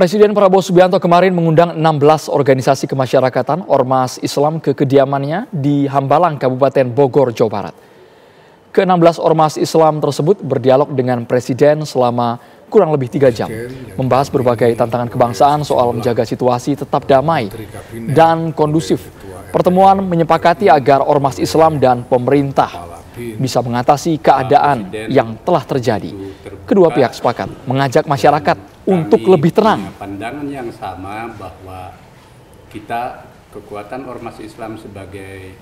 Presiden Prabowo Subianto kemarin mengundang 16 organisasi kemasyarakatan Ormas Islam ke kediamannya di Hambalang, Kabupaten Bogor, Jawa Barat. Ke-16 Ormas Islam tersebut berdialog dengan Presiden selama kurang lebih 3 jam, membahas berbagai tantangan kebangsaan soal menjaga situasi tetap damai dan kondusif. Pertemuan menyepakati agar Ormas Islam dan pemerintah bisa mengatasi keadaan yang telah terjadi. Kedua pihak sepakat mengajak masyarakat untuk lebih tenang. Pandangan yang sama bahwa kita kekuatan Ormas Islam sebagai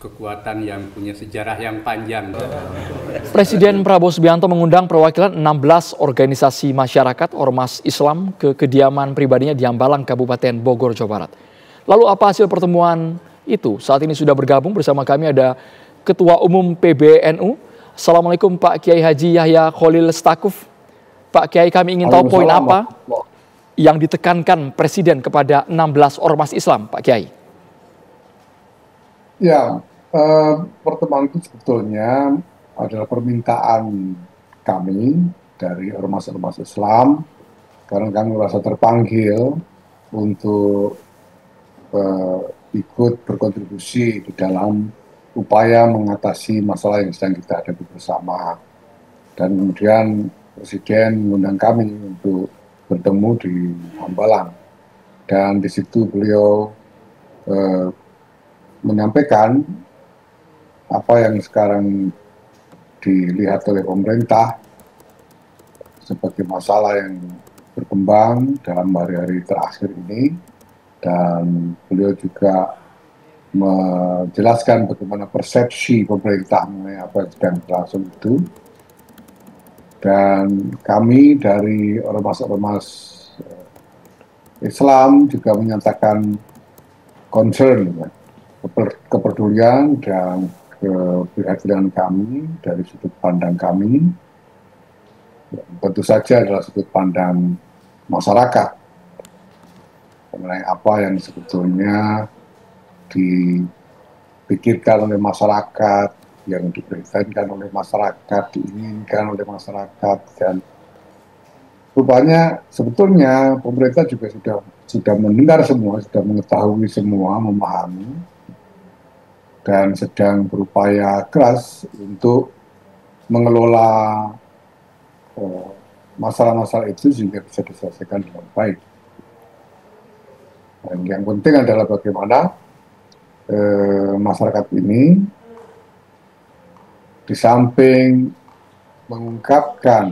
kekuatan yang punya sejarah yang panjang. Presiden Prabowo Subianto mengundang perwakilan 16 organisasi masyarakat Ormas Islam ke kediaman pribadinya di Hambalang, Kabupaten Bogor, Jawa Barat. Lalu apa hasil pertemuan itu? Saat ini sudah bergabung bersama kami ada Ketua Umum PBNU. Assalamualaikum Pak Kiai Haji Yahya Khalil Stakuf. Pak Kiai, kami ingin tahu poin apa yang ditekankan Presiden kepada 16 Ormas Islam, Pak Kiai? Ya, pertemuan itu sebetulnya adalah permintaan kami dari ormas-ormas Islam karena kami merasa terpanggil untuk ikut berkontribusi di dalam upaya mengatasi masalah yang sedang kita hadapi bersama. Dan kemudian Presiden mengundang kami untuk bertemu di Hambalang. Dan di situ beliau menyampaikan apa yang sekarang dilihat oleh pemerintah sebagai masalah yang berkembang dalam hari-hari terakhir ini, dan beliau juga menjelaskan bagaimana persepsi pemerintah mengenai apa yang sedang berlangsung itu. Dan kami dari ormas-ormas Islam juga menyatakan concern, kepedulian dan keprihatinan kami dari sudut pandang kami. Tentu saja adalah sudut pandang masyarakat mengenai apa yang sebetulnya dipikirkan oleh masyarakat, yang diperintahkan oleh masyarakat, diinginkan oleh masyarakat. Dan rupanya sebetulnya pemerintah juga sudah mendengar semua, sudah mengetahui semua, memahami, dan sedang berupaya keras untuk mengelola masalah-masalah itu sehingga bisa diselesaikan dengan baik. Dan yang penting adalah bagaimana masyarakat ini di samping mengungkapkan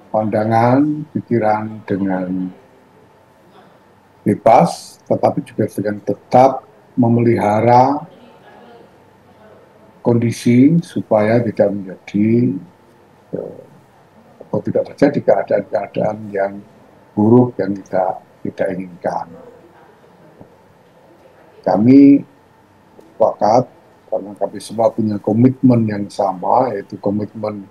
pandangan, pikiran dengan bebas, tetapi juga dengan tetap memelihara kondisi supaya tidak menjadi atau tidak terjadi keadaan-keadaan yang buruk yang kita inginkan. Kami sepakat karena kami semua punya komitmen yang sama, yaitu komitmen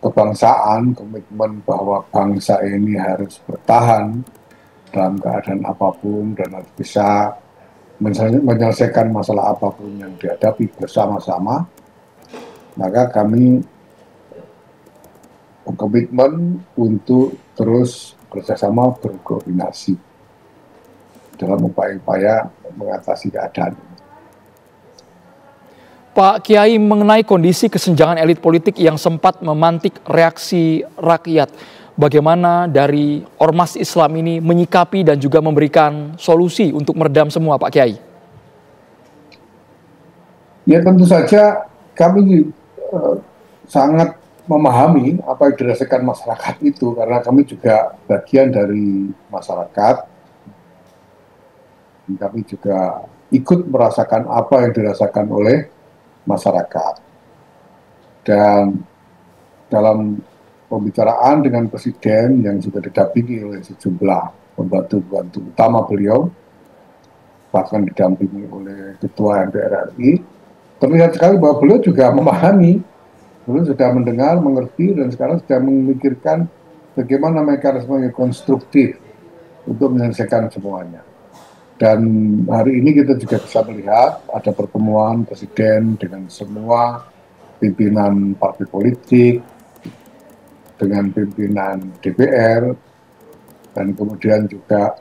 kebangsaan, komitmen bahwa bangsa ini harus bertahan dalam keadaan apapun dan harus bisa menyelesaikan masalah apapun yang dihadapi bersama-sama. Maka kami berkomitmen untuk terus bersama berkoordinasi dalam upaya-upaya mengatasi keadaan ini. Pak Kiai, mengenai kondisi kesenjangan elit politik yang sempat memantik reaksi rakyat, bagaimana dari Ormas Islam ini menyikapi dan juga memberikan solusi untuk meredam semua, Pak Kiai? Ya, tentu saja kami sangat memahami apa yang dirasakan masyarakat itu, karena kami juga bagian dari masyarakat. Kami juga ikut merasakan apa yang dirasakan oleh masyarakat. Dan dalam pembicaraan dengan Presiden yang sudah didampingi oleh sejumlah pembantu-pembantu utama beliau, bahkan didampingi oleh Ketua MPR RI, terlihat sekali bahwa beliau juga memahami, beliau sudah mendengar, mengerti, dan sekarang sudah memikirkan bagaimana mekanisme yang konstruktif untuk menyelesaikan semuanya. Dan hari ini kita juga bisa melihat ada pertemuan Presiden dengan semua pimpinan partai politik, dengan pimpinan DPR, dan kemudian juga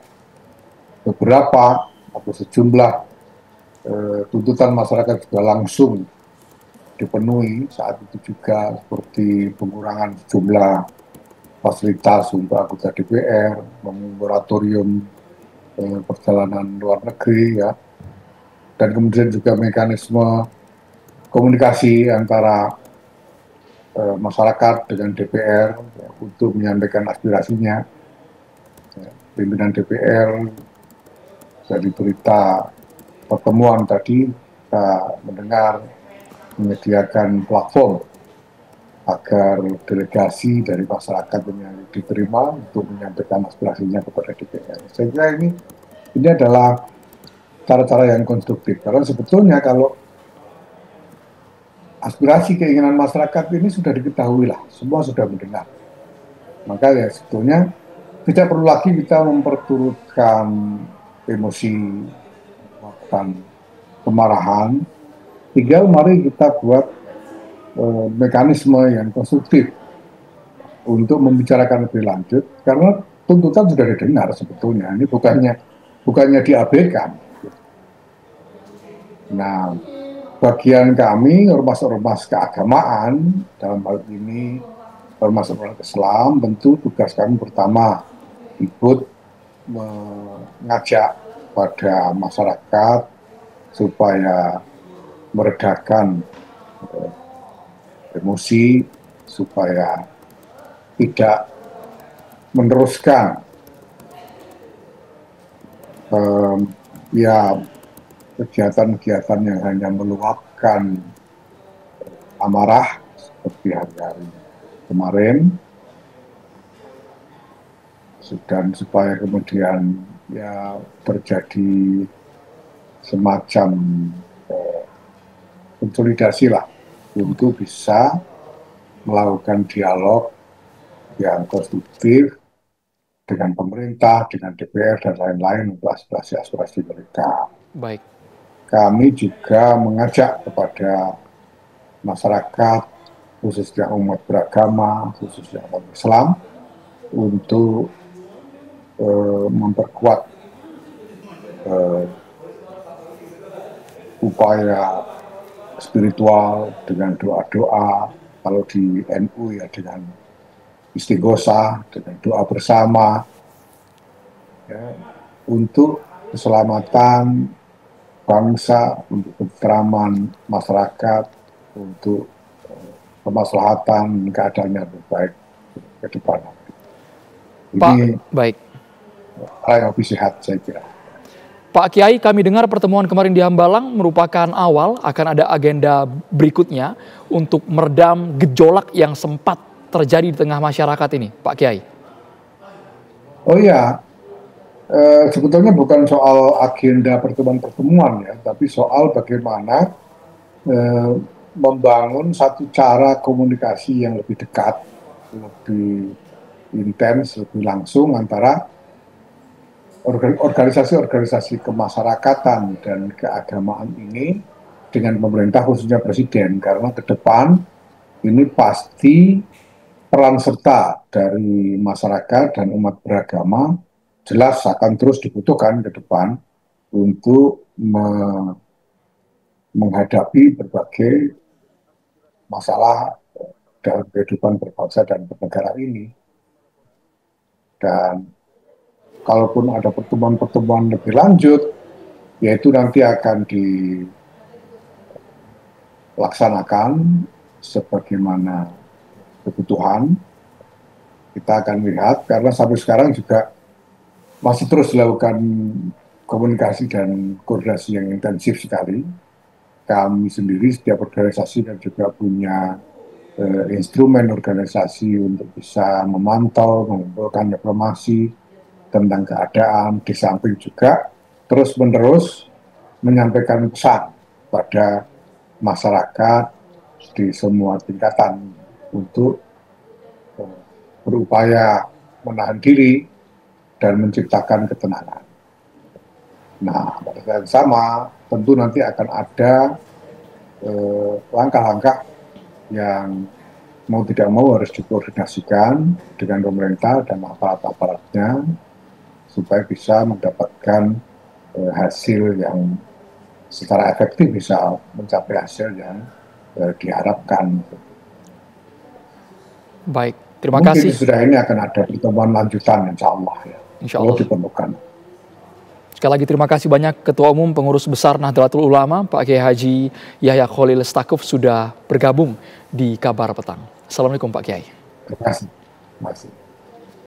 beberapa atau sejumlah tuntutan masyarakat juga langsung dipenuhi saat itu juga, seperti pengurangan jumlah fasilitas untuk anggota DPR, moratorium perjalanan luar negeri, ya, dan kemudian juga mekanisme komunikasi antara masyarakat dengan DPR ya, untuk menyampaikan aspirasinya. Ya, pimpinan DPR dari berita pertemuan tadi kita mendengar menyediakan platform agar delegasi dari masyarakat yang diterima untuk menyampaikan aspirasinya kepada DPR. Saya kira ini adalah cara-cara yang konstruktif, karena sebetulnya kalau aspirasi keinginan masyarakat ini sudah diketahui lah, semua sudah mendengar. Maka ya sebetulnya tidak perlu lagi kita memperturutkan emosi, dan kemarahan. Tinggal mari kita buat mekanisme yang konstruktif untuk membicarakan lebih lanjut, karena tuntutan sudah didengar sebetulnya. Ini bukannya diabaikan. Nah, bagian kami, ormas-ormas keagamaan, dalam hal ini ormas-ormas Islam, tentu tugas kami pertama ikut mengajak pada masyarakat supaya meredakan emosi, supaya tidak meneruskan ya kegiatan-kegiatan yang hanya meluapkan amarah seperti hari-hari kemarin, dan supaya kemudian ya terjadi semacam konsolidasi lah untuk bisa melakukan dialog yang konstruktif dengan pemerintah, dengan DPR dan lain-lain untuk aspirasi-aspirasi mereka. Baik. Kami juga mengajak kepada masyarakat, khususnya umat beragama, khususnya umat Islam, untuk memperkuat upaya spiritual dengan doa-doa, kalau di NU ya dengan istighosah, dengan doa bersama, ya, untuk keselamatan bangsa, untuk ketentraman masyarakat, untuk kemaslahatan keadaan yang terbaik ke depan. Pak, Ini baik. hal yang lebih sehat, saya kira. Pak Kiai, kami dengar pertemuan kemarin di Hambalang merupakan awal akan ada agenda berikutnya untuk meredam gejolak yang sempat terjadi di tengah masyarakat ini, Pak Kiai. Oh iya, sebetulnya bukan soal agenda pertemuan-pertemuan ya, tapi soal bagaimana membangun satu cara komunikasi yang lebih dekat, lebih intens, lebih langsung antara organisasi-organisasi kemasyarakatan dan keagamaan ini dengan pemerintah, khususnya presiden, karena ke depan ini pasti peran serta dari masyarakat dan umat beragama jelas akan terus dibutuhkan ke depan untuk menghadapi berbagai masalah dalam kehidupan berbangsa dan bernegara ini. Dan kalaupun ada pertemuan-pertemuan lebih lanjut, yaitu nanti akan dilaksanakan sebagaimana kebutuhan. Kita akan lihat, karena sampai sekarang juga masih terus dilakukan komunikasi dan koordinasi yang intensif sekali. Kami sendiri, setiap organisasi dan juga punya instrumen organisasi untuk bisa memantau, mengumpulkan informasi tentang keadaan, di samping juga terus-menerus menyampaikan pesan pada masyarakat di semua tingkatan untuk berupaya menahan diri dan menciptakan ketenangan. Nah, pada saat yang sama tentu nanti akan ada langkah-langkah yang mau tidak mau harus dikoordinasikan dengan pemerintah dan aparat-aparatnya supaya bisa mendapatkan hasil yang secara efektif, bisa mencapai hasil yang diharapkan. Baik, terima Mungkin kasih. sudah ini akan ada pertemuan lanjutan, insya Allah ya. Insya Allah. Kalau diperlukan. Sekali lagi terima kasih banyak Ketua Umum Pengurus Besar Nahdlatul Ulama Pak Kiai Haji Yahya Khalil Stakuf sudah bergabung di Kabar Petang. Assalamualaikum Pak Kiai. Terima kasih. Terima kasih.